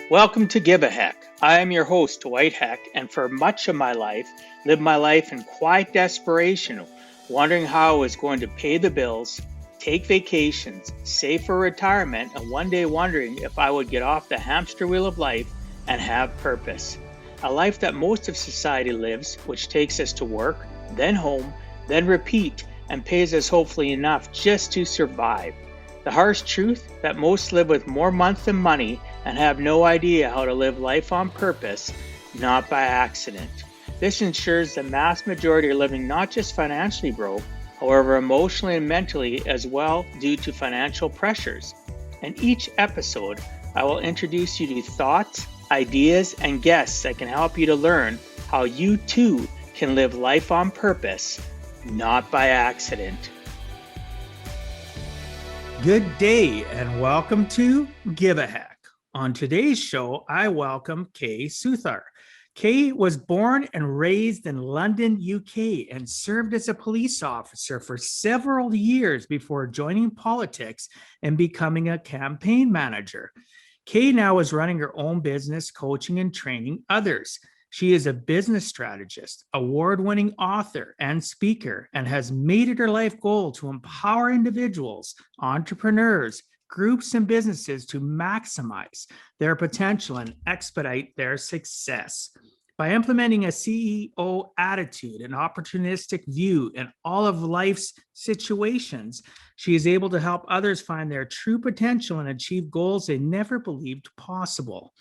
Welcome to Give a Heck. I am your host, Dwight Heck, and for much of my life, lived my life in quiet desperation, wondering how I was going to pay the bills, take vacations, save for retirement, and one day wondering if I would get off the hamster wheel of life and have purpose. A life that most of society lives, which takes us to work, then home, then repeat, and pays us hopefully enough just to survive. The harsh truth that most live with more month than money and have no idea how to live life on purpose, not by accident. This ensures the mass majority are living not just financially broke, however emotionally and mentally as well due to financial pressures. In each episode, I will introduce you to thoughts, ideas, and guests that can help you to learn how you too can live life on purpose, not by accident. Good day and welcome to Give a Heck. On today's show, I welcome Kay Suthar. Kay was born and raised in London, UK, and served as a police officer for several years before joining politics and becoming a campaign manager. Kay now is running her own business, coaching and training others. She is a business strategist, award-winning author, and speaker, and has made it her life goal to empower individuals, entrepreneurs, groups, and businesses to maximize their potential and expedite their success. By implementing a CEO attitude and opportunistic view in all of life's situations, she is able to help others find their true potential and achieve goals they never believed possible.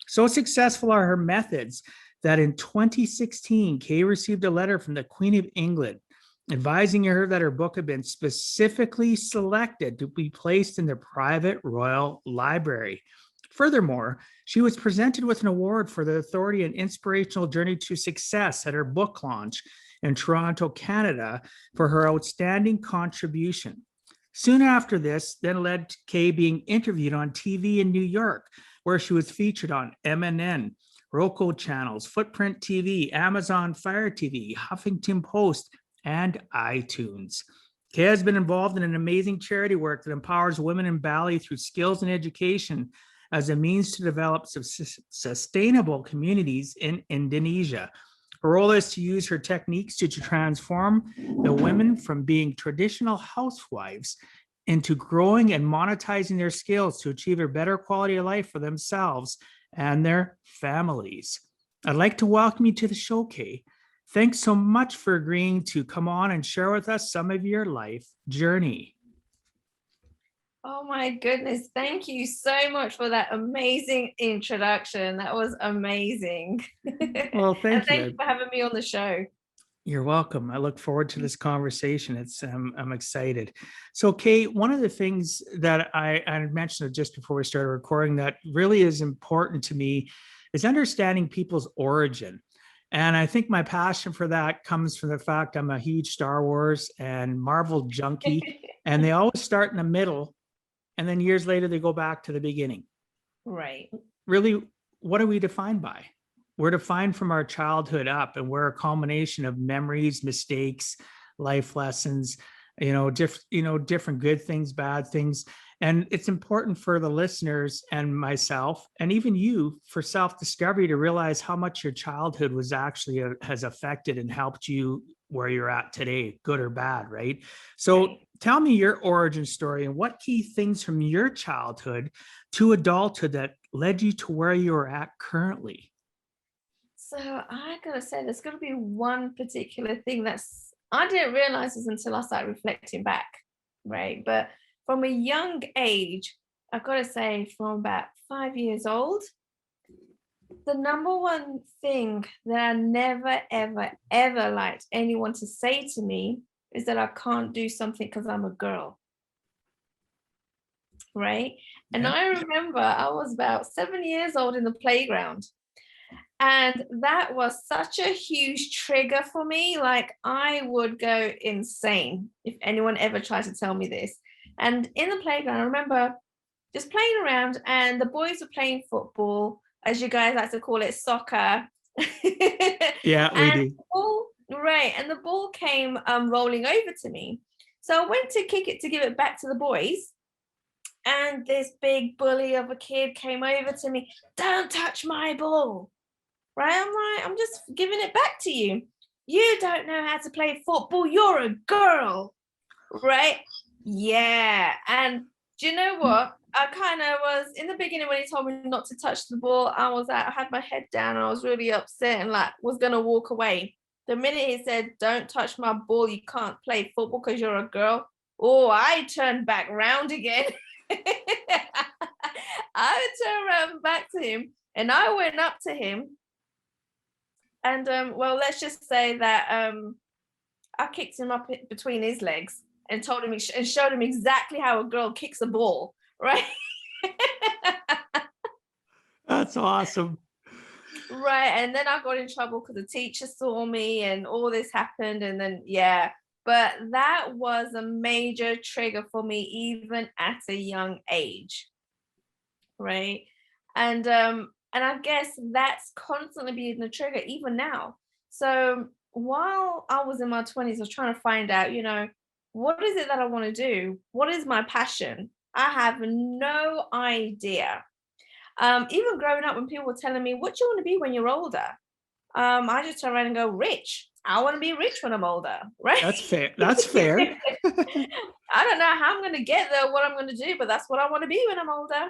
So successful are her methods that in 2016, Kay received a letter from the Queen of England advising her that her book had been specifically selected to be placed in the private royal library. Furthermore, she was presented with an award for the authority and inspirational journey to success at her book launch in Toronto, Canada, for her outstanding contribution. Soon after this, then led to Kay being interviewed on TV in New York, where she was featured on MNN, Roku channels, Footprint TV, Amazon Fire TV, Huffington Post, and iTunes. Kay has been involved in an amazing charity work that empowers women in Bali through skills and education as a means to develop sustainable communities in Indonesia. Her role is to use her techniques to transform the women from being traditional housewives into growing and monetizing their skills to achieve a better quality of life for themselves and their families. I'd like to welcome you to the show, Kay. Thanks so much for agreeing to come on and share with us some of your life journey. Oh my goodness. Thank you so much for that amazing introduction. That was amazing. Well, thank you for having me on the show. You're welcome. I look forward to this conversation. I'm excited. So, Kay, one of the things that I mentioned just before we started recording that really is important to me is understanding people's origin. And I think my passion for that comes from the fact I'm a huge Star Wars and Marvel junkie, and they always start in the middle, and then years later they go back to the beginning. Right. Really, what are we defined by? We're defined from our childhood up, and we're a culmination of memories, mistakes, life lessons, different good things, bad things. And it's important for the listeners and myself, and even you, for self-discovery to realize how much your childhood was actually has affected and helped you where you're at today, good or bad, right? So tell me your origin story and what key things from your childhood to adulthood that led you to where you're at currently. So I gotta say, there's gonna be one particular thing I didn't realize this until I started reflecting back, right? But from a young age, I've got to say, from about 5 years old, the number one thing that I never, ever, ever liked anyone to say to me is that I can't do something because I'm a girl. Right? And I remember I was about 7 years old in the playground. And that was such a huge trigger for me. Like, I would go insane if anyone ever tried to tell me this. And in the playground, I remember just playing around, and the boys were playing football, as you guys like to call it, soccer. Yeah, we do. Right. And the ball came rolling over to me. So I went to kick it to give it back to the boys. And this big bully of a kid came over to me, don't touch my ball. Right? I'm like, I'm just giving it back to you. You don't know how to play football. You're a girl. Right? Yeah. And do you know what? I kind of was in the beginning when he told me not to touch the ball. I had my head down and I was really upset and like was gonna walk away. The minute he said, "Don't touch my ball, you can't play football because you're a girl." Oh, I turned back round again. I turned around back to him and I went up to him and well, let's just say that I kicked him up between his legs and told him and showed him exactly how a girl kicks a ball, right? That's awesome. Right. And then I got in trouble because the teacher saw me and all this happened. And then, yeah, but that was a major trigger for me, even at a young age. Right. And I guess that's constantly being the trigger, even now. So while I was in my 20s, I was trying to find out, what is it that I want to do? What is my passion? I have no idea. Even growing up, when people were telling me, what do you want to be when you're older? I just turn around and go, rich. I want to be rich when I'm older, right? That's fair. That's fair. I don't know how I'm going to get there, what I'm going to do, but that's what I want to be when I'm older.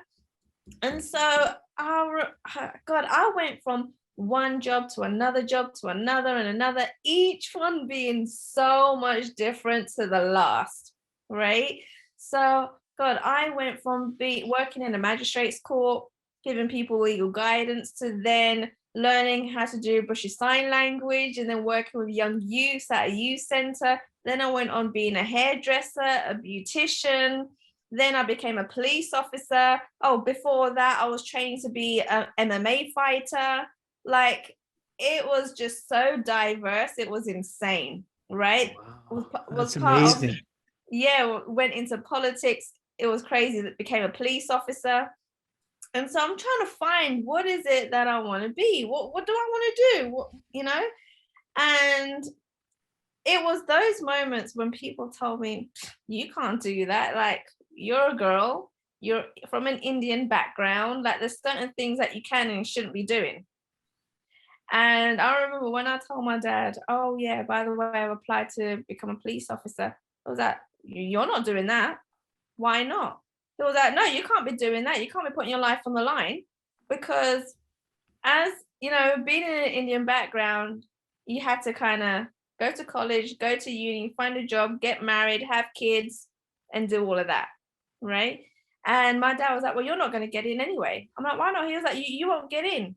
And so, I went from one job to another and another, each one being so much different to the last, right? So, God, I went from working in a magistrate's court, giving people legal guidance, to then learning how to do British Sign Language, and then working with young youths at a youth center. Then I went on being a hairdresser, a beautician. Then I became a police officer. Oh, before that, I was training to be an MMA fighter. Like, it was just so diverse. It was insane, right? Wow, Was that's part of, amazing. yeah, went into politics. It was crazy. That became a police officer. And so I'm trying to find, what is it that I want to be? What do I want to do? And it was those moments when people told me, you can't do that. Like, you're a girl, you're from an Indian background, like there's certain things that you can and shouldn't be doing. And I remember when I told my dad, oh yeah, by the way, I've applied to become a police officer. I was like, you're not doing that. Why not? He was like, no, you can't be doing that. You can't be putting your life on the line, because as being in an Indian background, you had to kind of go to college, go to uni, find a job, get married, have kids, and do all of that, right? And my dad was like, well, you're not going to get in anyway. I'm like, why not? He was like, you won't get in.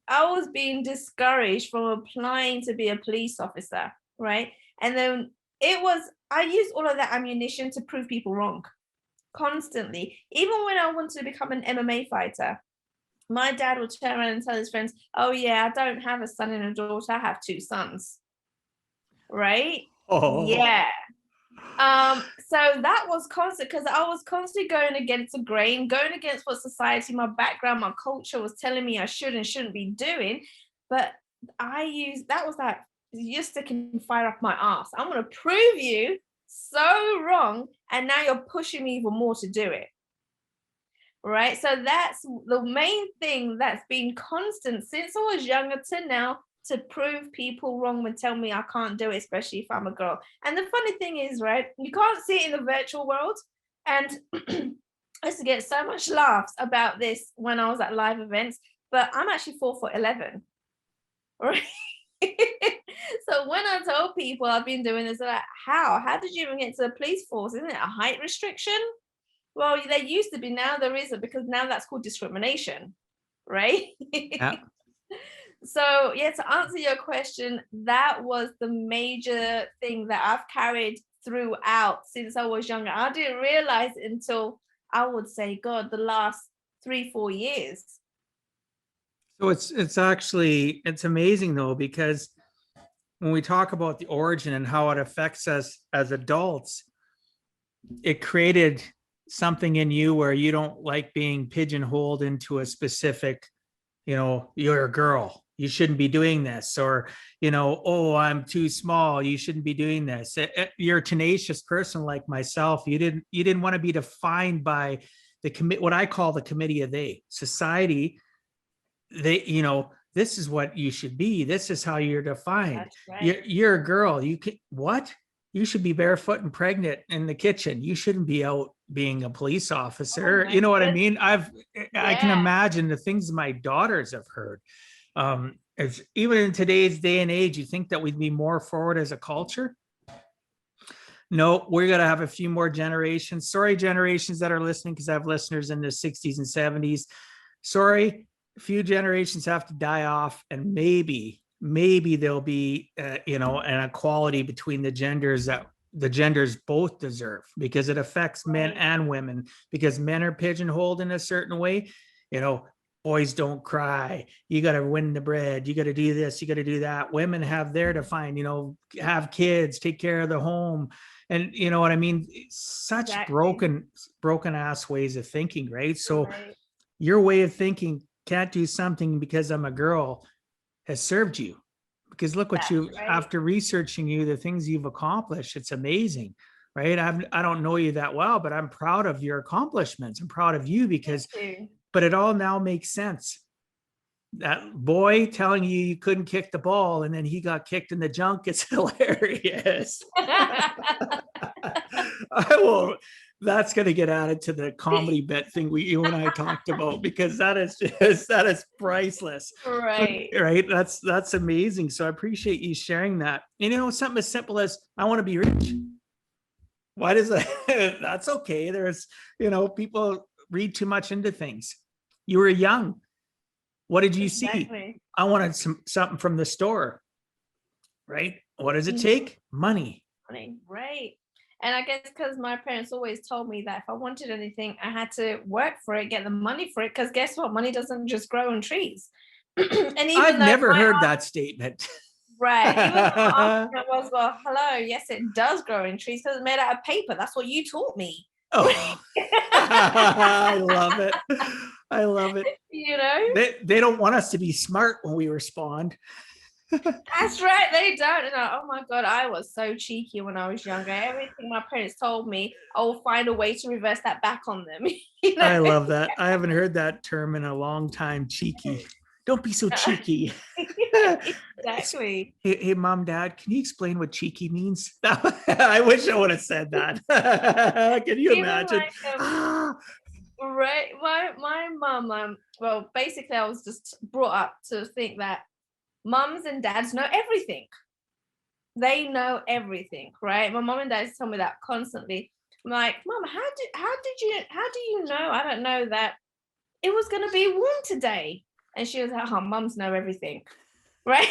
I was being discouraged from applying to be a police officer, right? And then I used all of that ammunition to prove people wrong constantly. Even when I wanted to become an MMA fighter, my dad would turn around and tell his friends, oh yeah, I don't have a son and a daughter, I have 2 sons. Right? Oh, Yeah. So that was constant, because I was constantly going against the grain, going against what society, my background, my culture was telling me I should and shouldn't be doing. But that was like, you're sticking fire up my ass. I'm going to prove you so wrong. And now you're pushing me even more to do it. Right. So that's the main thing that's been constant since I was younger to now, to prove people wrong and tell me I can't do it, especially if I'm a girl. And the funny thing is, right, you can't see it in the virtual world. And I used to get so much laughs about this when I was at live events, but I'm actually 4'11". Right. So when I told people I've been doing this, they're like, how did you even get to the police force? Isn't it a height restriction? Well, there used to be, now there isn't, because now that's called discrimination, right? yeah. So yeah, to answer your question, that was the major thing that I've carried throughout since I was younger. I didn't realize it until, I would say, God, the last 3-4 years. So it's amazing though, because when we talk about the origin and how it affects us as adults, it created something in you where you don't like being pigeonholed into a specific, you're a girl, you shouldn't be doing this, or, oh, I'm too small, you shouldn't be doing this. You're a tenacious person like myself. You didn't want to be defined by what I call the committee of they, society. This is what you should be. This is how you're defined. That's right. You're a girl. What? You should be barefoot and pregnant in the kitchen. You shouldn't be out being a police officer. Oh You know what I goodness. mean? I can Yeah. imagine the things my daughters have heard. Even in today's day and age, you think that we'd be more forward as a culture? No, we're going to have a few more generations. Sorry, generations that are listening, because I have listeners in the 60s and 70s. Sorry, a few generations have to die off, and maybe there'll be, an equality between the genders that the genders both deserve, because it affects men and women, because men are pigeonholed in a certain way. Boys don't cry. You got to win the bread. You got to do this. You got to do that. Women have their defined, have kids, take care of the home. And you know what I mean? Such Exactly. broken ass ways of thinking, right? So your way of thinking, can't do something because I'm a girl, has served you. Because look what after researching you, the things you've accomplished, it's amazing, right? I don't know you that well, but I'm proud of your accomplishments. I'm proud of you but it all now makes sense. That boy telling you couldn't kick the ball and then he got kicked in the junk, it's hilarious. That's going to get added to the comedy bit thing you and I talked about, because that is priceless. Right. That's amazing. So I appreciate you sharing that. Something as simple as, I want to be rich. Why does that? That's okay. There's, people read too much into things. You were young. What did you see? I wanted something from the store. Right. What does it take? Money. Right. And I guess because my parents always told me that if I wanted anything, I had to work for it, get the money for it. Because guess what? Money doesn't just grow on trees. And even I've never heard that statement. Right. Even the argument was, well, hello, yes, it does grow in trees because it's made out of paper. That's what you taught me. Oh, I love it. I love it. They don't want us to be smart when we respond. That's right. They don't. And oh my God, I was so cheeky when I was younger. Everything my parents told me, I will find a way to reverse that back on them. I love that. I haven't heard that term in a long time. Cheeky. Don't be so cheeky. Exactly. Hey, mom, dad, can you explain what cheeky means? I wish I would have said that. Can you imagine? Right. My mom, well, basically I was just brought up to think that mums and dads know everything. They know everything, right? My mom and dad tell me that constantly. I'm like, Mom, how do you know? I don't know that it was going to be warm today. And she was like, oh, mums know everything, right?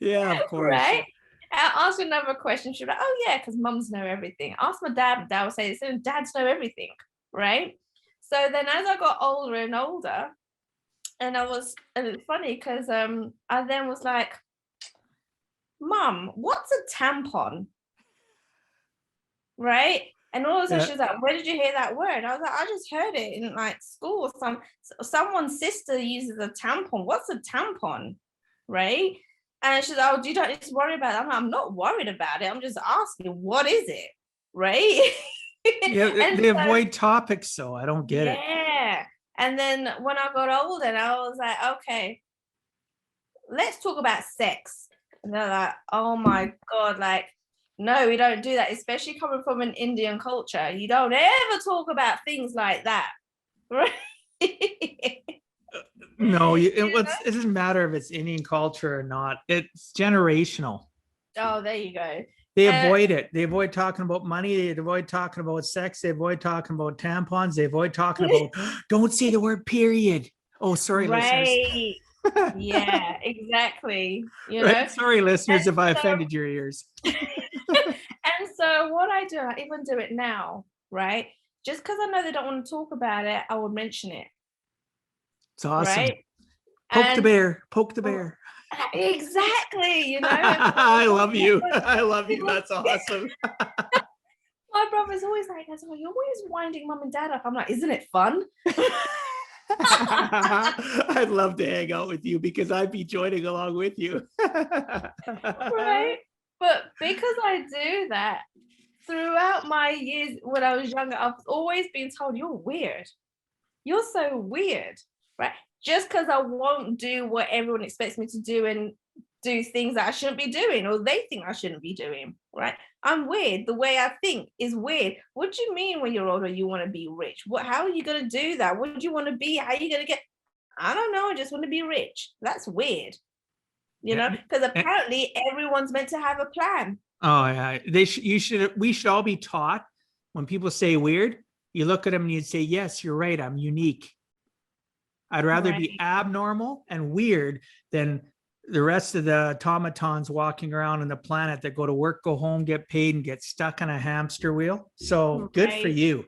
Yeah, of course. Right? I'll ask another question. She'll be like, oh, yeah, because mums know everything. Ask my dad will say this, and dads know everything, right? So then as I got older and older, and it's funny because I then was like, Mum, what's a tampon? Right? And all of a sudden she was like, where did you hear that word? I was like, I just heard it in like school. Someone's sister uses a tampon. What's a tampon? Right? And she's like, oh, you don't need to worry about it. I'm like, I'm not worried about it. I'm just asking, what is it? Right? Yeah, they avoid topics, so I don't get it. Yeah. And then when I got older, I was like, okay, let's talk about sex. And they're like, oh my God, like, no, we don't do that, especially coming from an Indian culture. You don't ever talk about things like that. Right? No, it doesn't matter if it's Indian culture or not. It's generational. Oh, there you go. They avoid it. They avoid talking about money. They avoid talking about sex. They avoid talking about tampons. They avoid talking about, don't say the word period. Oh, sorry, right. Listeners. Yeah, exactly. You know? Sorry, listeners, if I offended your ears. And so what I do, I even do it now, right? Just because I know they don't want to talk about it, I will mention it. It's awesome. Right? Poke the bear. Exactly. You know. I love you. I love you. That's awesome. My brother's always like, you're always winding mum and dad up. I'm like, isn't it fun? I'd love to hang out with you because I'd be joining along with you. Right? But because I do that throughout my years when I was younger, I've always been told, you're weird. You're so weird, right? Just because I won't do what everyone expects me to do and do things that I shouldn't be doing or they think I shouldn't be doing, right? I'm weird. The way I think is weird. What do you mean when you're older you want to be rich? How are you going to do that? What do you want to be? How are you going to get? I don't know. I just want to be rich. That's weird, because And- apparently everyone's meant to have a plan. oh yeah, we should all be taught when people say weird, you look at them and you'd say, yes, you're right, I'm unique. I'd rather be Right. abnormal and weird than the rest of the automatons walking around on the planet that go to work, go home, get paid, and get stuck on a hamster wheel. So good for Right. you.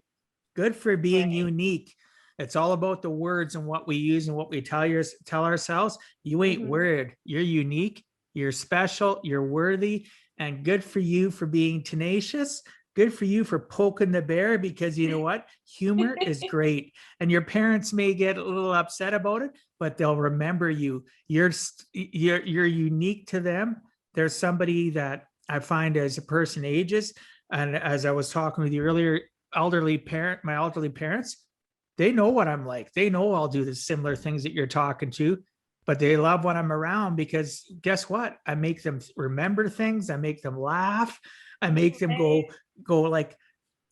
Good for being Right. unique. It's all about the words and what we use and what we tell ourselves. You ain't weird. You're unique. You're special. You're worthy. And good for you for being tenacious. Good for you for poking the bear, because you know what? Humor is great. And your parents may get a little upset about it, but they'll remember you. You're unique to them. There's somebody that I find as a person ages, and as I was talking with you earlier, my elderly parents, they know what I'm like. They know I'll do the similar things that you're talking to, but they love when I'm around because guess what? I make them remember things. I make them laugh. I make them go like,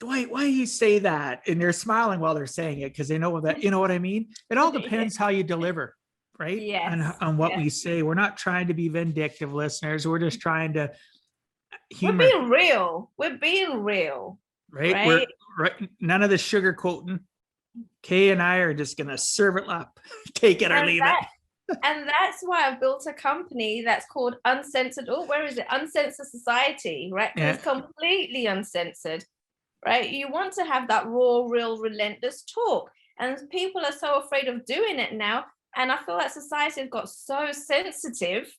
Dwight, why do you say that? And they're smiling while they're saying it because they know that, you know what I mean? It all depends how you deliver, right? Yes. On what Yes. we say. We're not trying to be vindictive, listeners. We're just trying to We're humor, being real. We're being real. right? We're Right. right. None of the sugar coating. Kay and I are just gonna serve it up, take it or leave it. And that's why I've built a company that's called Uncensored. Oh, where is it? Uncensored Society, right? Because it's completely uncensored, right? You want to have that raw, real, relentless talk. And people are so afraid of doing it now. And I feel like society has got so sensitive,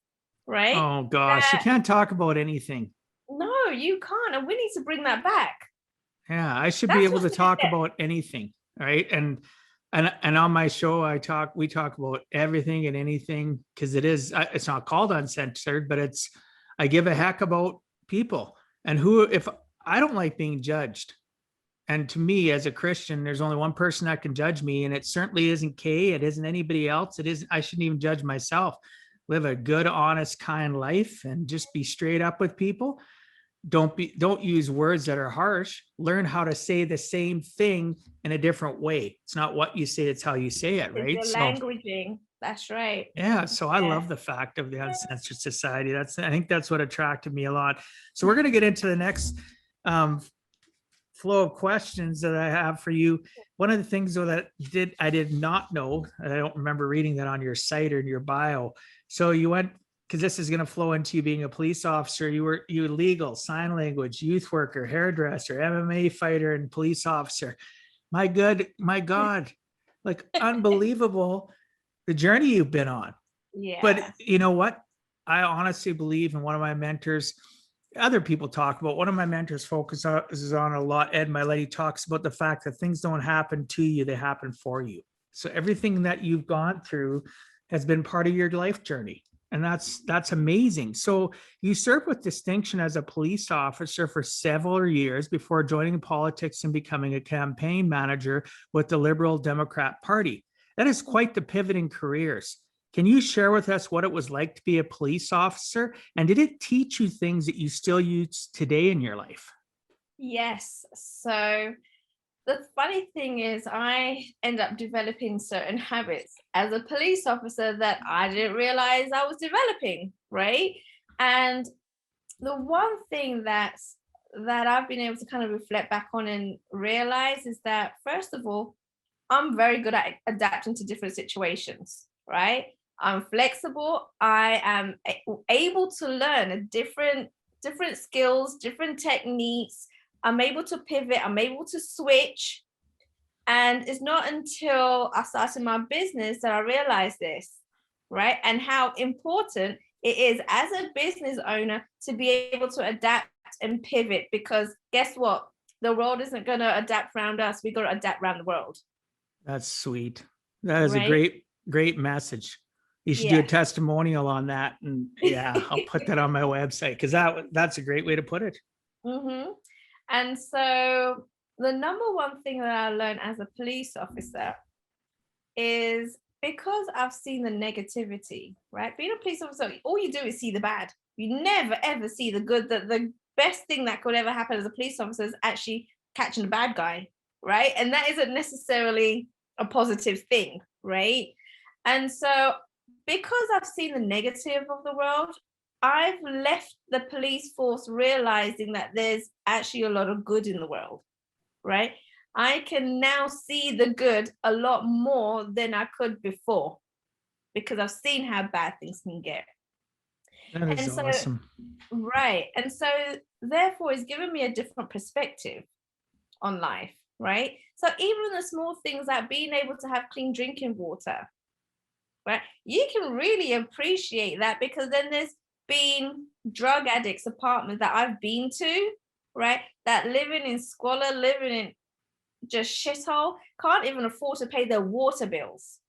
right? Oh gosh, you can't talk about anything. No, you can't. And we need to bring that back. Yeah, I should be That's able to what's going to talk get. about anything, right? And on my show, we talk about everything and anything because it's not called uncensored, but I give a heck about people and if I don't like being judged. And to me, as a Christian, there's only one person that can judge me, and it certainly isn't Kay. It isn't anybody else. It isn't. I shouldn't even judge myself. Live a good, honest, kind life, and just be straight up with people. Don't use words that are harsh. Learn how to say the same thing in a different way. It's not what you say, it's how you say it, It's right? your So languaging. That's right. yeah, so I Yeah. love the fact of the Uncensored Society. I think that's what attracted me a lot. So we're going to get into the next um, flow of questions that I have for you. One of the things though that I did not know, and I don't remember reading that on your site or in your bio. So you went, because this is going to flow into you being a police officer. You were legal, sign language, youth worker, hairdresser, MMA fighter, and police officer. My God, like unbelievable the journey you've been on. Yeah. But you know what? I honestly believe in one of my mentors. Other people talk about, one of my mentors focuses on a lot. Ed Miletti talks about the fact that things don't happen to you, they happen for you. So everything that you've gone through has been part of your life journey. And that's amazing. So you served with distinction as a police officer for several years before joining politics and becoming a campaign manager with the Liberal Democrat Party. That is quite the pivot in careers. Can you share with us what it was like to be a police officer? And did it teach you things that you still use today in your life? Yes. So the funny thing is, I end up developing certain habits as a police officer that I didn't realize I was developing, right? And the one thing that I've been able to kind of reflect back on and realize is that, first of all, I'm very good at adapting to different situations, right? I'm flexible. I am able to learn different skills, different techniques. I'm able to pivot. I'm able to switch. And it's not until I started my business that I realized this, right? And how important it is as a business owner to be able to adapt and pivot, because guess what? The world isn't going to adapt around us. We got to adapt around the world. That's sweet. That is a right? great message. You should do a Yeah. testimonial on that. And yeah, I'll put that on my website because that's a great way to put it. hmm And so the number one thing that I learned as a police officer is because I've seen the negativity, right? Being a police officer, all you do is see the bad. You never ever see the good. The best thing that could ever happen as a police officer is actually catching the bad guy, right? And that isn't necessarily a positive thing, right? And so because I've seen the negative of the world, I've left the police force realizing that there's actually a lot of good in the world, right? I can now see the good a lot more than I could before because I've seen how bad things can get. That is And so, awesome. right. And so, therefore, it's given me a different perspective on life, right? So, even the small things like being able to have clean drinking water, right? You can really appreciate that because then there's been drug addicts apartments that I've been to, right? That living in squalor, living in just shithole, can't even afford to pay their water bills,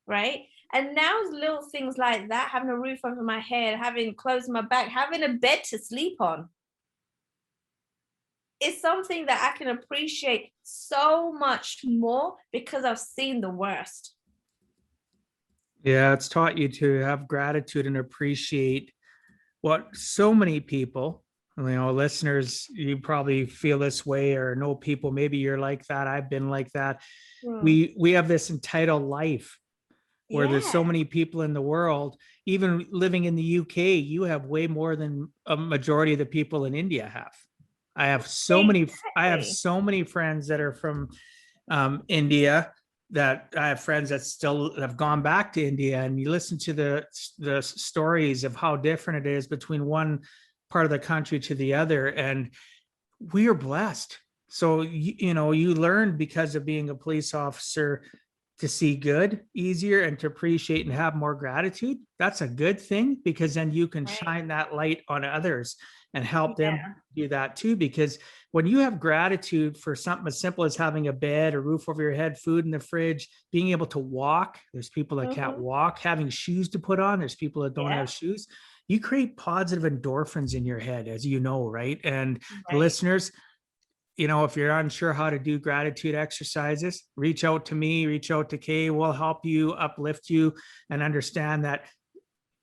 right? And now little things like that, having a roof over my head, having clothes on my back, having a bed to sleep on, is something that I can appreciate so much more because I've seen the worst. Yeah, it's taught you to have gratitude and appreciate what so many people, listeners, you probably feel this way or know people, maybe you're like that. I've been like that. Hmm. We have this entitled life where there's Yeah, so many people in the world. Even living in the UK, you have way more than a majority of the people in India have. I have exactly. so many friends that are from India, that I have friends that still have gone back to India, and you listen to the stories of how different it is between one part of the country to the other, and we are blessed. So you learn because of being a police officer to see good easier and to appreciate and have more gratitude. That's a good thing because then you can Right. shine that light on others and help them Yeah. do that too. Because when you have gratitude for something as simple as having a bed, a roof over your head, food in the fridge, being able to walk, there's people that can't Mm-hmm. walk, having shoes to put on, there's people that don't Yeah. have shoes. You create positive endorphins in your head, as you know, right? And the Right. listeners, if you're unsure how to do gratitude exercises, reach out to me, reach out to Kay. We'll help you, uplift you, and understand that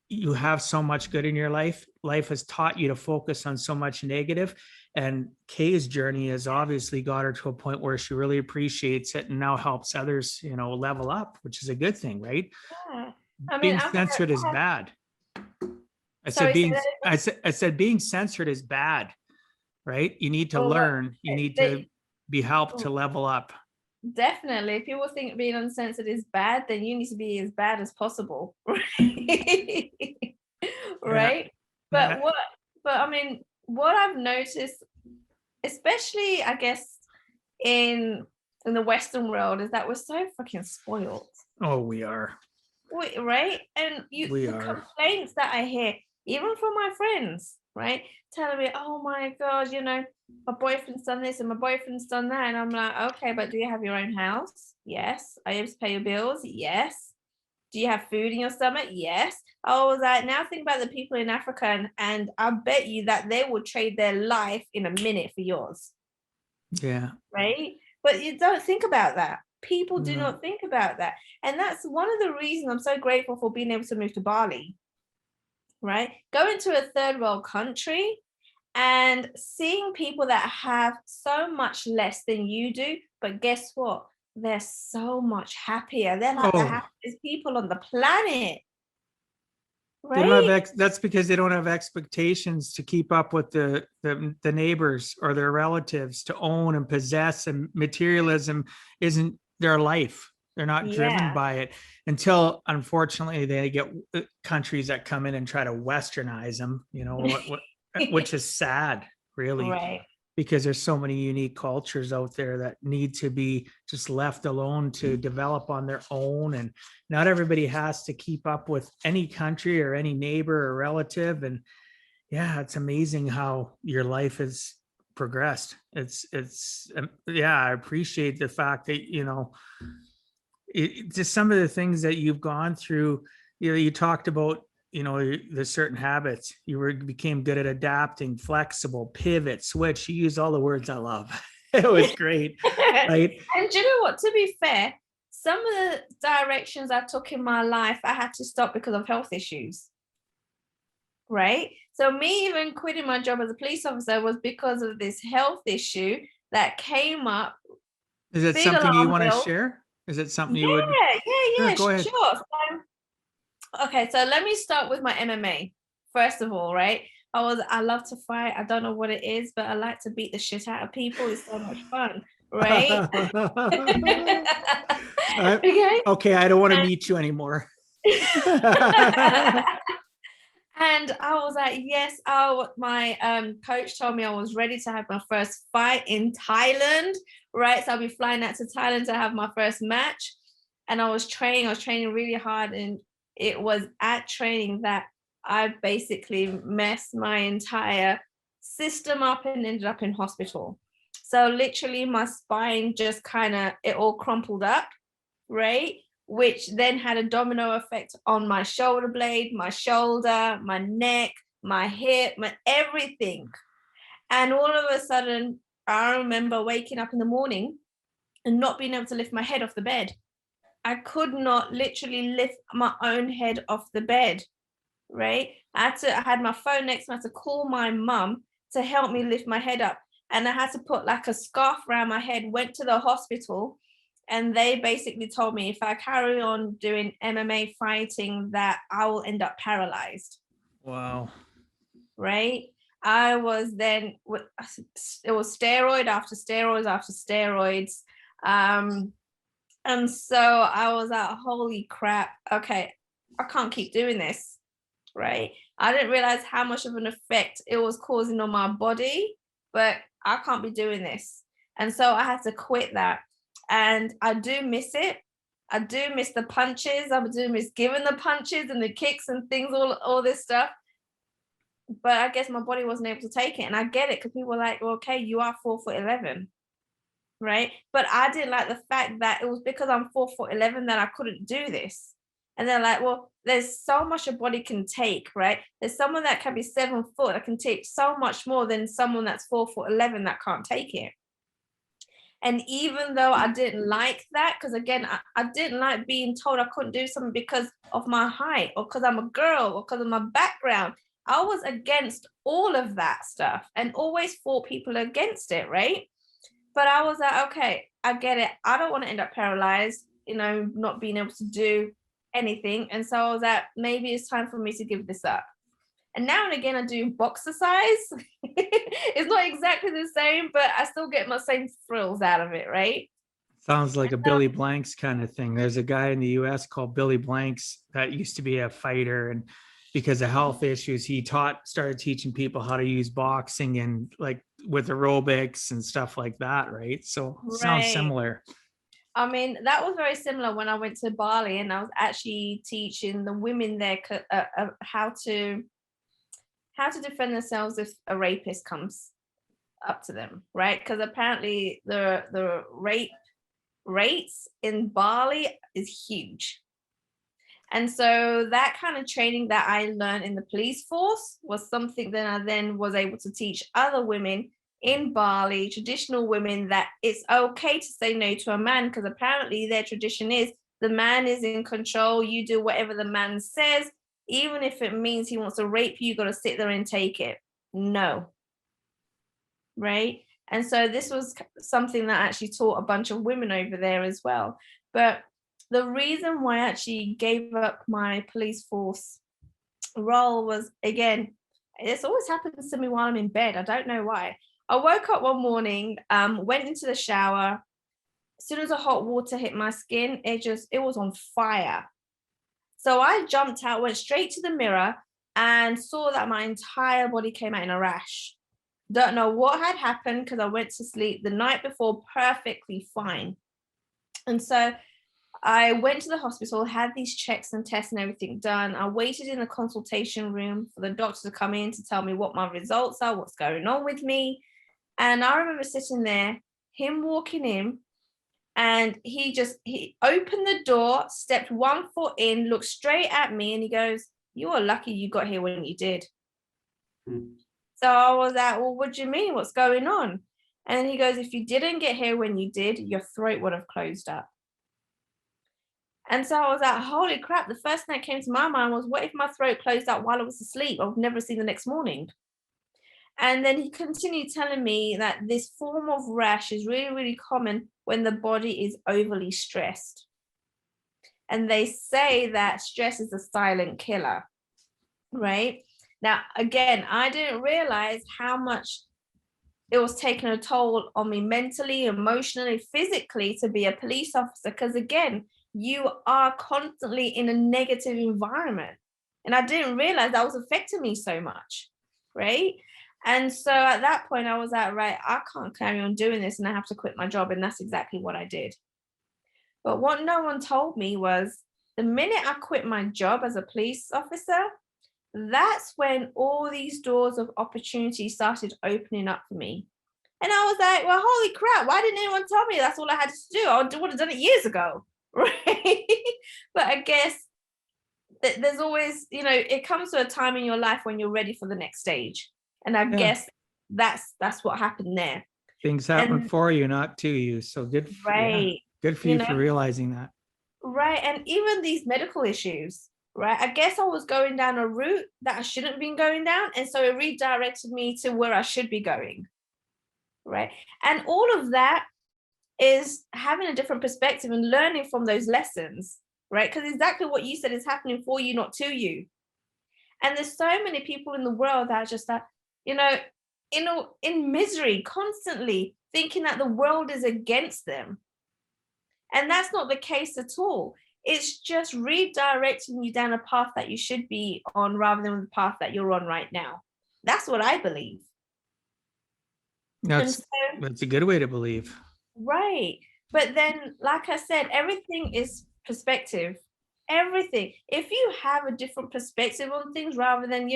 you have so much good in your life. Life has taught you to focus on so much negative. And Kay's journey has obviously got her to a point where she really appreciates it and now helps others, level up, which is a a thing, right? Yeah. I mean, Being censored is I have, bad. I said sorry, say being that again. I said being censored is bad, right? You need to Oh, what? learn, you need to They, be helped to oh, level up. definitely. If people think being uncensored is bad, then you need to be as bad as possible. Yeah. Right? But Yeah. I mean, what I've noticed, especially I guess in in the Western world, is that we're so fucking spoiled. Oh, we are. Wait, right? And We the are. complaints that I hear, even from my friends, right, telling me, "Oh my God, my boyfriend's done this and my boyfriend's done that," and I'm like, "Okay, but do you have your own house? Yes. Are you able to pay your bills? Yes. Do you have food in your stomach? Yes." I was like, now think about the people in Africa, and I bet you that they will trade their life in a minute for yours, Yeah. right? But you don't think about that. People do No. not think about that. And that's one of the reasons I'm so grateful for being able to move to Bali, right? Going to a third world country and seeing people that have so much less than you do, but guess what? They're so much happier. They're like the Oh, happiest people on the planet, they don't have right? that's because they don't have expectations to keep up with the neighbors or their relatives to own and possess, and materialism isn't their life. They're not driven Yeah, by it until unfortunately they get countries that come in and try to westernize them, which is sad, really, right. because there's so many unique cultures out there that need to be just left alone to develop on their own. And not everybody has to keep up with any country or any neighbor or relative. And yeah, it's amazing how your life has progressed. Yeah, I appreciate the fact that, just some of the things that you've gone through. You talked about, the certain habits. Became good at adapting, flexible, pivot, switch. You used all the words I love. It was great, right? And do you know what? To be fair, some of the directions I took in my life, I had to stop because of health issues. Right? So me even quitting my job as a police officer was because of this health issue that came up. Is it Big something you alarm want to bell. share? Is it something you would? Yeah, Go ahead. sure. Okay, so let me start with my MMA. First of all, right? I love to fight. I don't know what it is, but I like to beat the shit out of people. It's so much fun, right? Okay. Okay, I don't want to meet you anymore. And I was like, yes. Oh, my coach told me I was ready to have my first fight in Thailand, right? So I'll be flying out to Thailand to have my first match. And I was training really hard. And it was at training that I basically messed my entire system up and ended up in hospital. So literally my spine just it all crumpled up, right? Which then had a domino effect on my shoulder blade, my shoulder, my neck, my hip, my everything. And all of a sudden, I remember waking up in the morning and not being able to lift my head off the bed. I could not literally lift my own head off the bed, right? I had my phone next to me, I had to call my mum to help me lift my head up. And I had to put like a scarf around my head, went to the hospital, and they basically told me if I carry on doing MMA fighting that I will end up paralyzed. Wow. Right? I was then, it was steroid after steroids after steroids. And so I was like, holy crap, okay, I can't keep doing this, right? I didn't realize how much of an effect it was causing on my body, but I can't be doing this. And so I had to quit that. And I do miss it. I do miss the punches. I do miss giving the punches and the kicks and things, all this stuff. But I guess my body wasn't able to take it. And I get it because people were like, well, okay, you are 4'11", right? But I didn't like the fact that it was because I'm 4'11" that I couldn't do this. And they're like, well, there's so much a body can take, right? There's someone that can be 7 foot that can take so much more than someone that's 4'11" that can't take it. And even though I didn't like that, because again, I didn't like being told I couldn't do something because of my height or because I'm a girl or because of my background, I was against all of that stuff and always fought people against it, right? But I was like, okay, I get it. I don't want to end up paralyzed, not being able to do anything. And so I was like, maybe it's time for me to give this up. And now and again, I do boxercise. It's not exactly the same, but I still get my same thrills out of it, right? Sounds like a Billy Blanks kind of thing. There's a guy in the US called Billy Blanks that used to be a fighter, and because of health issues, he started teaching people how to use boxing and like with aerobics and stuff like that, right? So sounds similar. I mean, that was very similar when I went to Bali and I was actually teaching the women there how to defend themselves if a rapist comes up to them, right? Because apparently the rape rates in Bali is huge. And so that kind of training that I learned in the police force was something that I then was able to teach other women in Bali, traditional women, that it's okay to say no to a man, because apparently their tradition is the man is in control. You do whatever the man says, even if it means he wants to rape you, you got to sit there and take it. No. Right? And so this was something that I actually taught a bunch of women over there as well. But the reason why I actually gave up my police force role was, again, this always happens to me while I'm in bed. I don't know why. I woke up one morning, went into the shower. As soon as the hot water hit my skin, it was on fire. So I jumped out, went straight to the mirror and saw that my entire body came out in a rash. Don't know what had happened because I went to sleep the night before perfectly fine. And so I went to the hospital, had these checks and tests and everything done. I waited in the consultation room for the doctor to come in to tell me what my results are, what's going on with me. And I remember sitting there, him walking in, And he opened the door, stepped 1 foot in, looked straight at me, and he goes, "You are lucky you got here when you did." So I was like, "Well, what do you mean? What's going on?" And he goes, "If you didn't get here when you did, your throat would have closed up." And so I was like, holy crap. The first thing that came to my mind was, what if my throat closed up while I was asleep? I would never see the next morning. And then he continued telling me that this form of rash is really, really common when the body is overly stressed. And they say that stress is a silent killer, right? Now, again, I didn't realize how much it was taking a toll on me mentally, emotionally, physically to be a police officer. Because again, you are constantly in a negative environment. And I didn't realize that was affecting me so much, right? And so at that point, I was like, right, I can't carry on doing this and I have to quit my job. And that's exactly what I did. But what no one told me was the minute I quit my job as a police officer, that's when all these doors of opportunity started opening up for me. And I was like, well, holy crap, why didn't anyone tell me that's all I had to do? I would have done it years ago, right? But I guess there's always, it comes to a time in your life when you're ready for the next stage. And I guess that's what happened there. Things happen for you, not to you. So good. Right. Good for you for realizing that. Right. And even these medical issues, right? I guess I was going down a route that I shouldn't have been going down. And so it redirected me to where I should be going. Right. And all of that is having a different perspective and learning from those lessons, right? Because exactly what you said is happening for you, not to you. And there's so many people in the world that are just that, in misery, constantly thinking that the world is against them. And that's not the case at all. It's just redirecting you down a path that you should be on rather than the path that you're on right now. That's what I believe. That's a good way to believe. Right. But then, like I said, everything is perspective. Everything. If you have a different perspective on things rather than,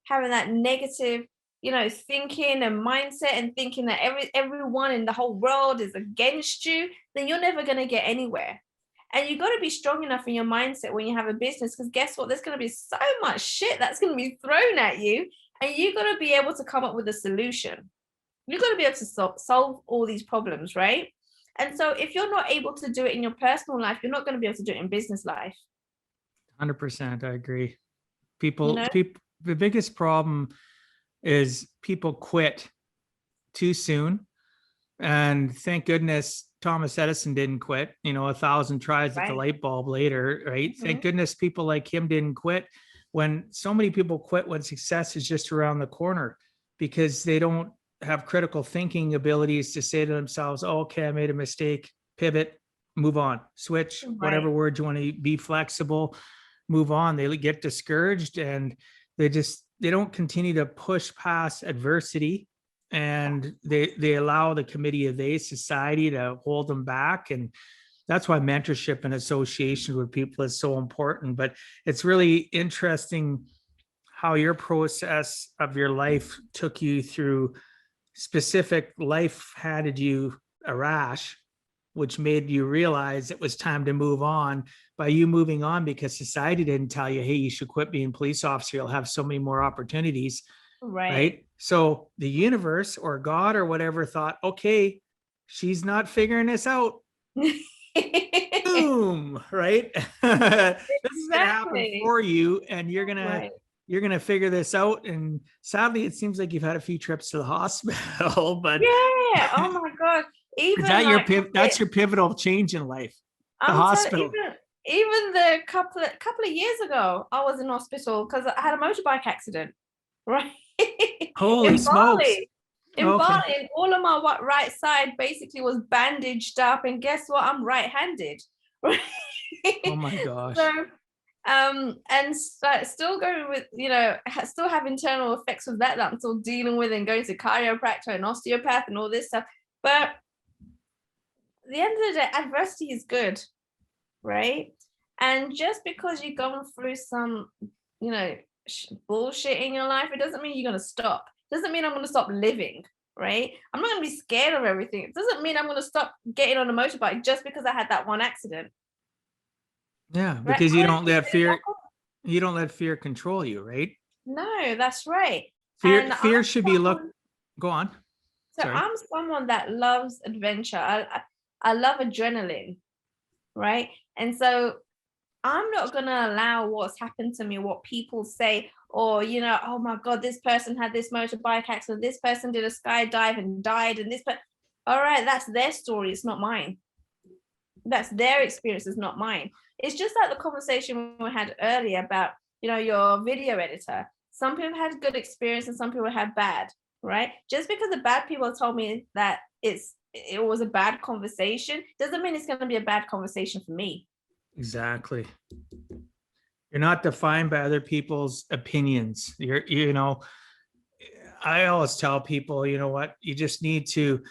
having that negative, thinking and mindset and thinking that everyone in the whole world is against you, then you're never going to get anywhere. And you've got to be strong enough in your mindset when you have a business, because guess what? There's going to be so much shit that's going to be thrown at you, and you've got to be able to come up with a solution. You've got to be able to solve all these problems, right? And so if you're not able to do it in your personal life, you're not going to be able to do it in business life. 100%. I agree. People, the biggest problem is people quit too soon. And thank goodness Thomas Edison didn't quit, 1,000 tries at the light bulb later, right? Mm-hmm. Thank goodness people like him didn't quit, when so many people quit when success is just around the corner, because they don't have critical thinking abilities to say to themselves, oh, okay, I made a mistake, pivot, move on, switch, whatever word you want to be, flexible, move on. They get discouraged and they don't continue to push past adversity, and they allow the committee of they society to hold them back. And that's why mentorship and association with people is so important. But it's really interesting how your process of your life took you through specific life, handed you a rash, which made you realize it was time to move on. By you moving on because society didn't tell you, hey, you should quit being a police officer, you'll have so many more opportunities. Right. So the universe or God or whatever thought, okay, she's not figuring this out. Boom. Right. This is gonna happen for you, and you're gonna figure this out. And sadly, it seems like you've had a few trips to the hospital. But oh my God. Even is that that's your pivotal change in life? The hospital. Even the couple of years ago, I was in hospital because I had a motorbike accident. Right. Holy smokes. In Bali, and all of my right side basically was bandaged up, and guess what? I'm right-handed. Right? Oh my gosh. So, and still going with, still have internal effects of that I'm still dealing with, and going to chiropractor and osteopath and all this stuff. But at the end of the day, adversity is good, right? And just because you're going through some, bullshit in your life, it doesn't mean you're going to stop. It doesn't mean I'm going to stop living, right? I'm not going to be scared of everything. It doesn't mean I'm going to stop getting on a motorbike just because I had that one accident, Yeah, right? because I would pick it back up. you don't let fear control you, right? No, that's right. Fear And fear should be go on. Sorry. I'm someone that loves adventure. I love adrenaline, right? And so I'm not gonna allow what's happened to me, what people say, or oh my God, this person had this motorbike accident, this person did a skydive and died, and all right, that's their story, it's not mine. That's their experience, it's not mine. It's just like the conversation we had earlier about, your video editor. Some people had good experience and some people had bad, right? Just because the bad people told me that it was a bad conversation doesn't mean it's going to be a bad conversation for me. Exactly. You're not defined by other people's opinions. I always tell people, you know what, you just need to,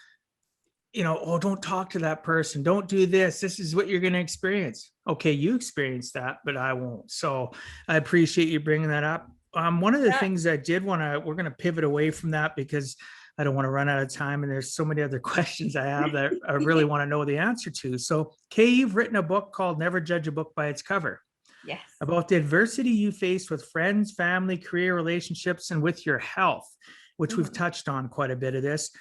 oh, don't talk to that person. Don't do this. This is what you're going to experience. Okay, you experienced that, but I won't. So I appreciate you bringing that up. One of the things I did we're going to pivot away from that because I don't want to run out of time. And there's so many other questions I have that I really want to know the answer to. So, Kay, you've written a book called Never Judge a Book by Its Cover. Yes. About the adversity you faced with friends, family, career, relationships, and with your health, which we've touched on quite a bit of this.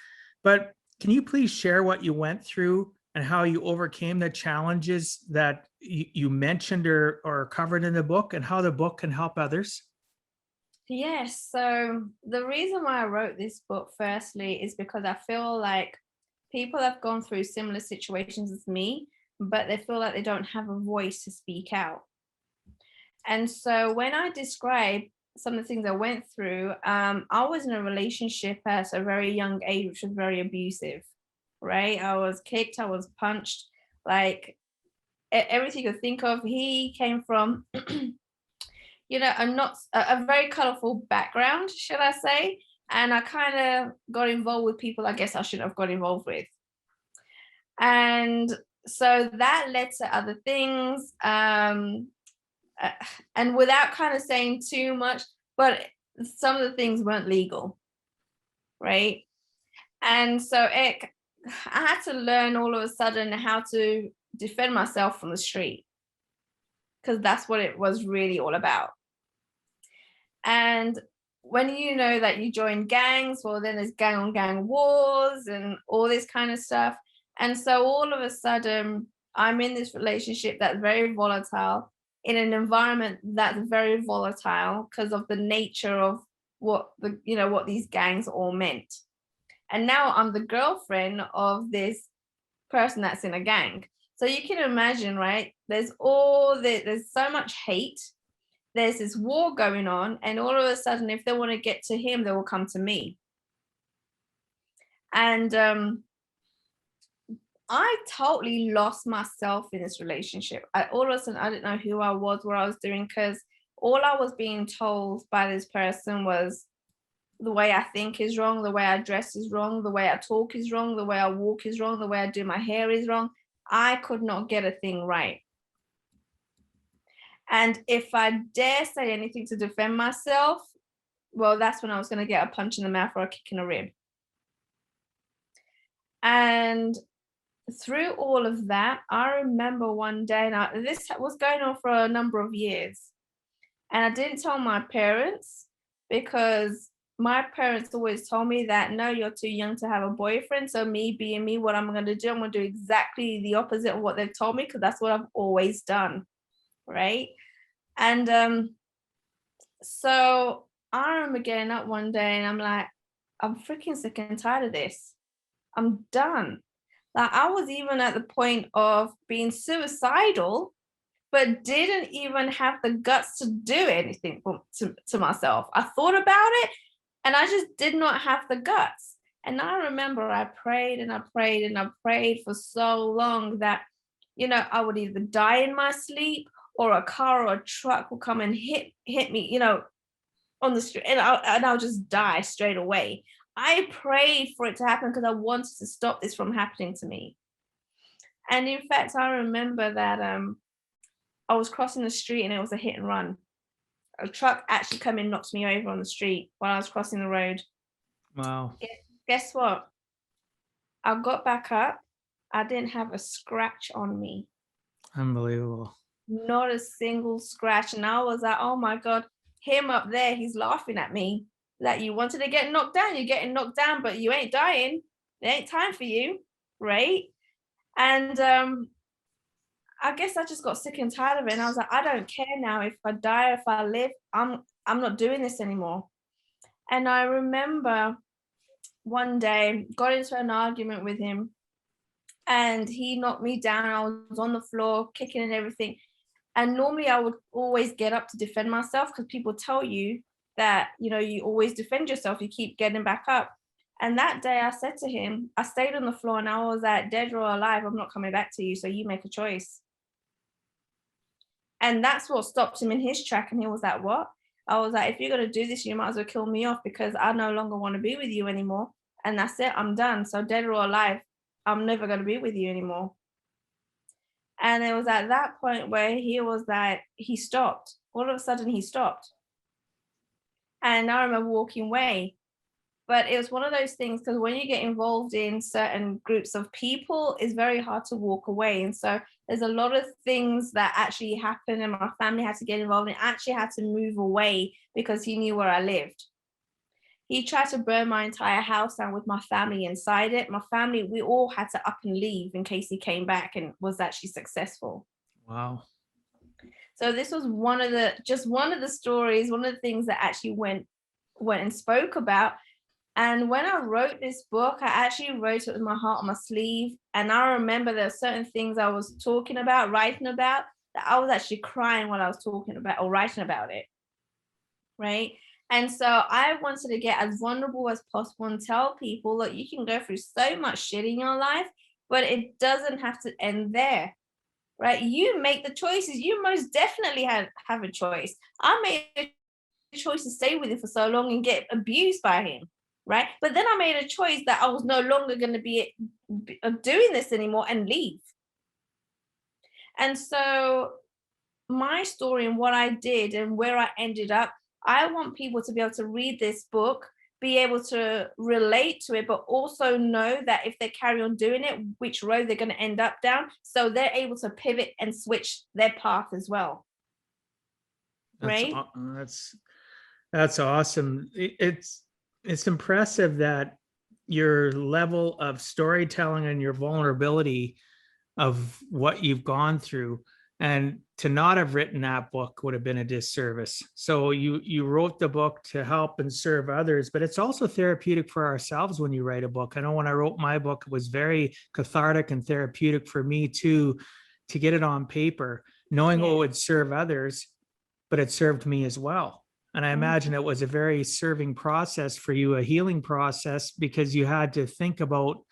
But can you please share what you went through and how you overcame the challenges that you mentioned or covered in the book, and how the book can help others? Yes. So the reason why I wrote this book, firstly, is because I feel like people have gone through similar situations as me, but they feel like they don't have a voice to speak out. And so when I describe some of the things I went through, I was in a relationship at a very young age, which was very abusive, right? I was kicked, I was punched, like everything you could think of. He came from, a very colorful background, should I say? And I kind of got involved with people I guess I shouldn't have got involved with. And so that led to other things. And without kind of saying too much, but some of the things weren't legal, right? And so I had to learn all of a sudden how to defend myself from the street, because that's what it was really all about. And when you know that you join gangs, well, then there's gang on gang wars and all this kind of stuff. And so all of a sudden, I'm in this relationship that's very volatile, in an environment that's very volatile because of the nature of what what these gangs all meant. And now I'm the girlfriend of this person that's in a gang. So you can imagine, right? There's so much hate. There's this war going on, and all of a sudden, if they want to get to him, they will come to me. And I totally lost myself in this relationship. All of a sudden, I didn't know who I was, what I was doing, because all I was being told by this person was the way I think is wrong, the way I dress is wrong, the way I talk is wrong, the way I walk is wrong, the way I do my hair is wrong. I could not get a thing right. And if I dare say anything to defend myself, well, that's when I was going to get a punch in the mouth or a kick in the rib. And through all of that, I remember one day, now this was going on for a number of years, and I didn't tell my parents, because my parents always told me that, no, you're too young to have a boyfriend. So me being me, what I'm going to do, I'm going to do exactly the opposite of what they've told me, because that's what I've always done, right? And so I remember getting up one day and I'm like, I'm freaking sick and tired of this. I'm done. Like, I was even at the point of being suicidal, but didn't even have the guts to do anything to myself. I thought about it and I just did not have the guts. And I remember I prayed and I prayed and I prayed for so long that, I would either die in my sleep, or a car or a truck will come and hit me, on the street, and I'll just die straight away. I prayed for it to happen because I wanted to stop this from happening to me. And in fact, I remember that I was crossing the street and it was a hit and run. A truck actually came and knocked me over on the street while I was crossing the road. Wow. Guess what? I got back up. I didn't have a scratch on me. Unbelievable. Not a single scratch. And I was like, oh my God, him up there, he's laughing at me. That you wanted to get knocked down, you're getting knocked down, but you ain't dying. There ain't time for you, right? And I guess I just got sick and tired of it. And I was like, I don't care now if I die, if I live, I'm not doing this anymore. And I remember one day got into an argument with him, and he knocked me down. I was on the floor kicking and everything. And normally I would always get up to defend myself, because people tell you that, you know, you always defend yourself, you keep getting back up. And that day I said to him, I stayed on the floor and I was like, dead or alive, I'm not coming back to you. So you make a choice. And that's what stopped him in his track. And he was like, what? I was like, if you're going to do this, you might as well kill me off, because I no longer want to be with you anymore. And that's it, I'm done. So dead or alive, I'm never going to be with you anymore. And it was at that point where he was like, he stopped. All of a sudden he stopped. And I remember walking away. But it was one of those things, because when you get involved in certain groups of people, it's very hard to walk away. And so there's a lot of things that actually happened, and my family had to get involved and actually had to move away because he knew where I lived. He tried to burn my entire house down with my family inside it. My family, we all had to up and leave in case he came back and was actually successful. Wow. So this was one of the stories, one of the things that actually went and spoke about. And when I wrote this book, I actually wrote it with my heart on my sleeve. And I remember there were certain things I was talking about, writing about, that I was actually crying while I was talking about or writing about it. Right. And so I wanted to get as vulnerable as possible and tell people that you can go through so much shit in your life, but it doesn't have to end there. Right. You make the choices. You most definitely have a choice. I made a choice to stay with him for so long and get abused by him. Right. But then I made a choice that I was no longer going to be doing this anymore and leave. And so my story and what I did and where I ended up, I want people to be able to read this book, be able to relate to it, but also know that if they carry on doing it, which road they're going to end up down. So they're able to pivot and switch their path as well. Right? That's awesome. It's impressive that your level of storytelling and your vulnerability of what you've gone through, and to not have written that book would have been a disservice. So you wrote the book to help and serve others, but it's also therapeutic for ourselves when you write a book. I know when I wrote my book, it was very cathartic and therapeutic for me too, to get it on paper, knowing it would serve others, but it served me as well. And I imagine it was a very serving process for you, a healing process, because you had to think about,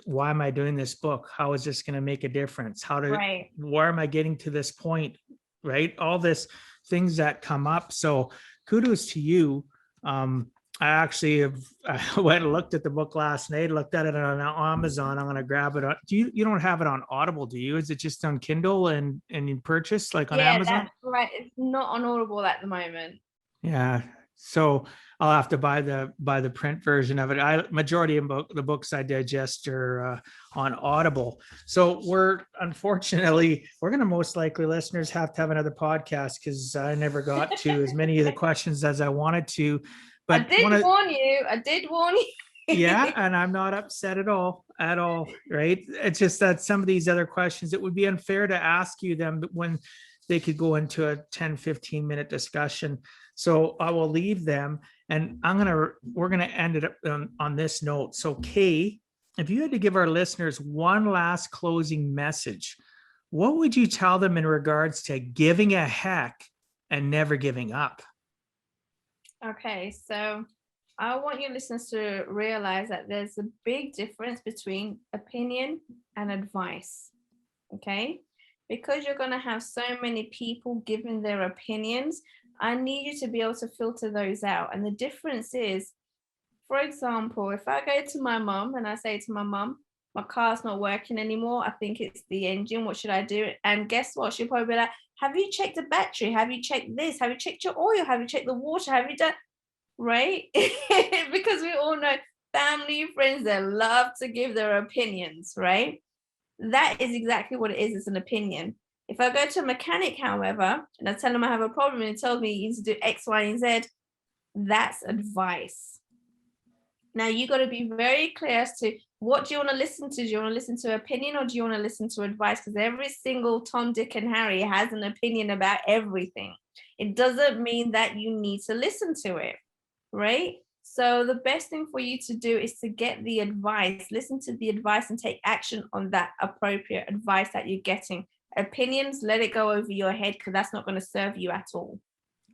why am I doing this book? How is this going to make a difference? Where am I getting to this point? Right? All this things that come up. So kudos to you. I actually went and looked at the book last night, looked at it on Amazon. I'm going to grab it. You don't have it on Audible, do you? Is it just on Kindle and you purchase like on Amazon? That's right. It's not on Audible at the moment. Yeah. So I'll have to buy the print version of it. Majority of the books I digest are on Audible. So we're going to most likely, listeners, have to have another podcast, because I never got to as many of the questions as I wanted to. But I did warn you. Yeah, and I'm not upset at all, right? It's just that some of these other questions, it would be unfair to ask you them when they could go into a 10, 15-minute discussion. So I will leave them, and we're going to end it up on this note. So Kay, if you had to give our listeners one last closing message, what would you tell them in regards to giving a heck and never giving up? Okay, so I want your listeners to realize that there's a big difference between opinion and advice. Okay, because you're going to have so many people giving their opinions, I need you to be able to filter those out. And the difference is, for example, if I go to my mom and I say to my mom, my car's not working anymore, I think it's the engine, what should I do? And guess what? She'll probably be like, have you checked the battery? Have you checked this? Have you checked your oil? Have you checked the water? Have you done, right? Because we all know family, friends that love to give their opinions, right? That is exactly what it is. It's an opinion. If I go to a mechanic, however, and I tell him I have a problem and he tells me you need to do X, Y, and Z, that's advice. Now you got to be very clear as to what do you want to listen to? Do you want to listen to opinion or do you want to listen to advice? Because every single Tom, Dick, and Harry has an opinion about everything. It doesn't mean that you need to listen to it, right? So the best thing for you to do is to get the advice, listen to the advice and take action on that appropriate advice that you're getting. Opinions, let it go over your head because that's not going to serve you at all.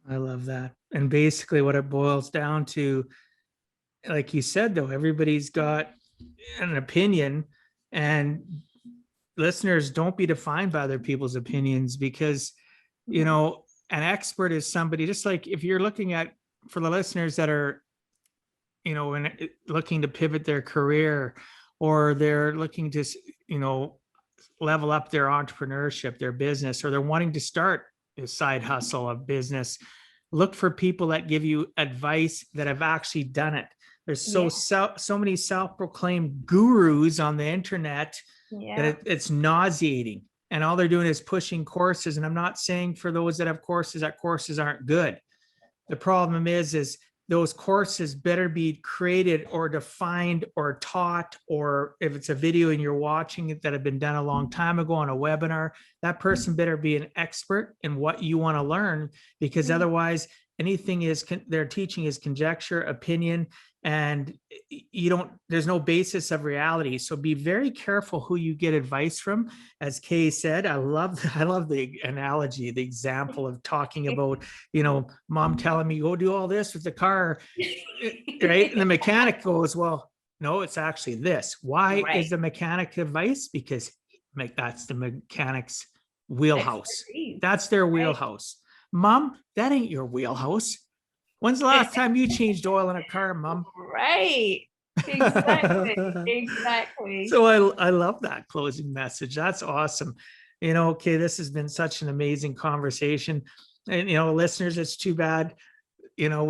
I love that. And basically what it boils down to, like you said, though, everybody's got an opinion, and listeners, don't be defined by other people's opinions, because, you know, an expert is somebody, just like if you're looking at, for the listeners that are, you know, when looking to pivot their career, or they're looking to, you know, level up their entrepreneurship, their business, or they're wanting to start a side hustle of business, look for people that give you advice that have actually done it. There's so many self-proclaimed gurus on the internet that it's nauseating, and all they're doing is pushing courses. And I'm not saying for those that have courses that courses aren't good. The problem is those courses better be created or defined or taught, or if it's a video and you're watching it that have been done a long time ago on a webinar, that person better be an expert in what you want to learn, because otherwise anything is they're teaching is conjecture, opinion, and there's no basis of reality. So be very careful who you get advice from. As Kay said, I love the analogy, the example of talking about, you know, mom telling me go do all this with the car, right? And the mechanic goes, well, no, it's actually this. Why is the mechanic advice? Because that's the mechanic's wheelhouse. That's their wheelhouse. Mom, that ain't your wheelhouse. When's the last time you changed oil in a car, Mom? Right. Exactly. Exactly. So I love that closing message. That's awesome. You know, okay, this has been such an amazing conversation. And, you know, listeners, it's too bad. You know,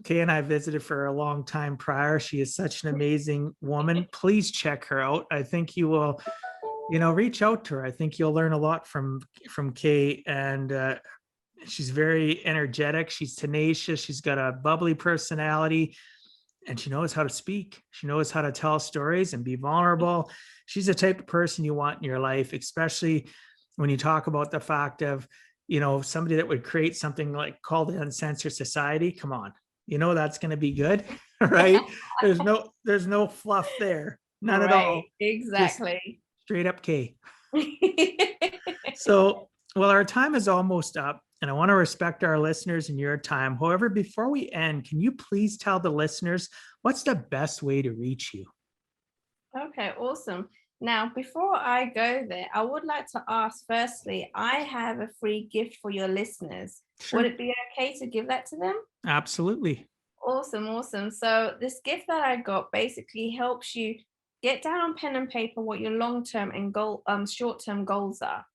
Kay and I visited for a long time prior. She is such an amazing woman. Please check her out. I think you will, you know, reach out to her. I think you'll learn a lot from Kay, and she's very energetic. She's tenacious. She's got a bubbly personality, and she knows how to speak. She knows how to tell stories and be vulnerable. She's the type of person you want in your life, especially when you talk about the fact of, you know, somebody that would create something like called the Uncensored Society. Come on, you know, that's going to be good, right? There's no fluff there. None at all. Exactly. Just straight up K. So, well, our time is almost up, and I want to respect our listeners and your time. However, before we end, can you please tell the listeners what's the best way to reach you? Okay, awesome. Now, before I go there, I would like to ask, firstly, I have a free gift for your listeners. Sure. Would it be okay to give that to them? Absolutely. Awesome, awesome. So this gift that I got basically helps you get down on pen and paper what your long-term and short-term goals are.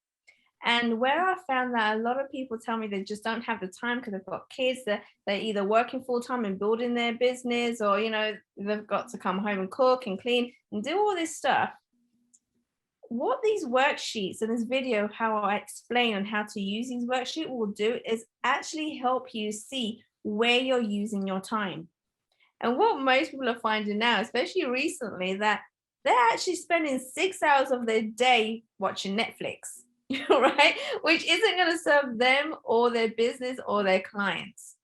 And where I found that a lot of people tell me they just don't have the time because they've got kids, they're either working full-time and building their business, or, you know, they've got to come home and cook and clean and do all this stuff. What these worksheets and this video, how I explain on how to use these worksheets will do is actually help you see where you're using your time. And what most people are finding now, especially recently, that they're actually spending 6 hours of their day watching Netflix. Right? Which isn't going to serve them or their business or their clients.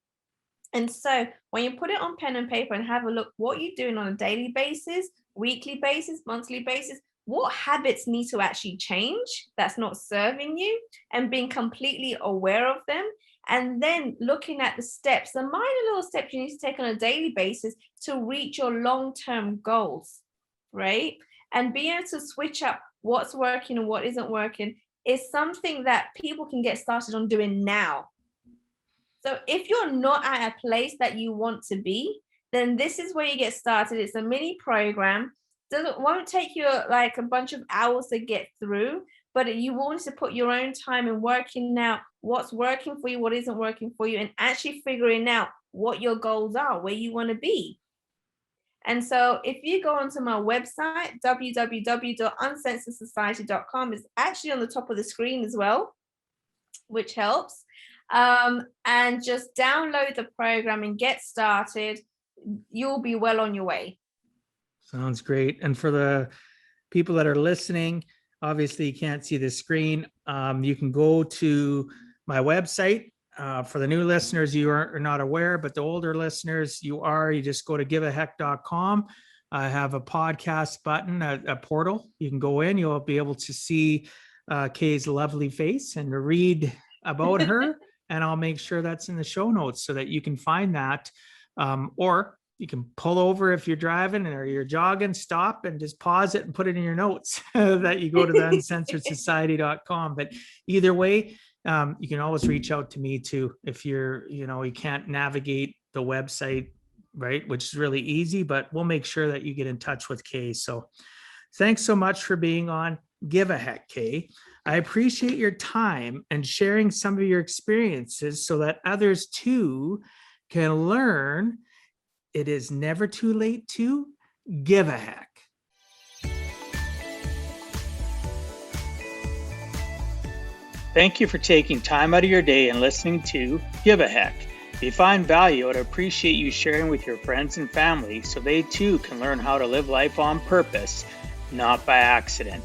And so when you put it on pen and paper and have a look what you're doing on a daily basis, weekly basis, monthly basis, what habits need to actually change that's not serving you, and being completely aware of them. And then looking at the steps, the minor little steps you need to take on a daily basis to reach your long-term goals, right? And being able to switch up what's working and what isn't working is something that people can get started on doing now. So if you're not at a place that you want to be, then this is where you get started. It's a mini program. Won't take you like a bunch of hours to get through, but you want to put your own time in working out what's working for you, what isn't working for you, and actually figuring out what your goals are, where you want to be. And so if you go onto my website, www.uncensoredsociety.com, is actually on the top of the screen as well, which helps. And just download the program and get started. You'll be well on your way. Sounds great. And for the people that are listening, obviously you can't see the screen. You can go to my website. For the new listeners, you are not aware, but the older listeners, you just go to giveaheck.com. I have a podcast button, a portal. You can go in, you'll be able to see Kay's lovely face and read about her. And I'll make sure that's in the show notes so that you can find that. Or you can pull over if you're driving or you're jogging, stop and just pause it and put it in your notes that you go to the uncensoredsociety.com. But either way, you can always reach out to me too if you can't navigate the website, right? Which is really easy, but we'll make sure that you get in touch with Kay. So thanks so much for being on Give a Heck, Kay. I appreciate your time and sharing some of your experiences so that others too can learn it is never too late to give a heck. Thank you for taking time out of your day and listening to Give a Heck. If you find value, I'd appreciate you sharing with your friends and family so they too can learn how to live life on purpose, not by accident.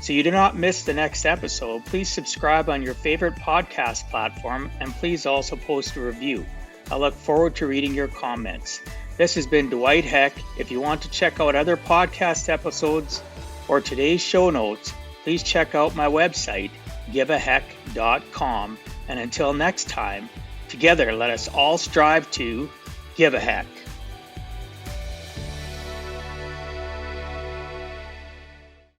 So you do not miss the next episode, please subscribe on your favorite podcast platform and please also post a review. I look forward to reading your comments. This has been Dwight Heck. If you want to check out other podcast episodes or today's show notes, please check out my website, giveaheck.com. And until next time, together let us all strive to give a heck.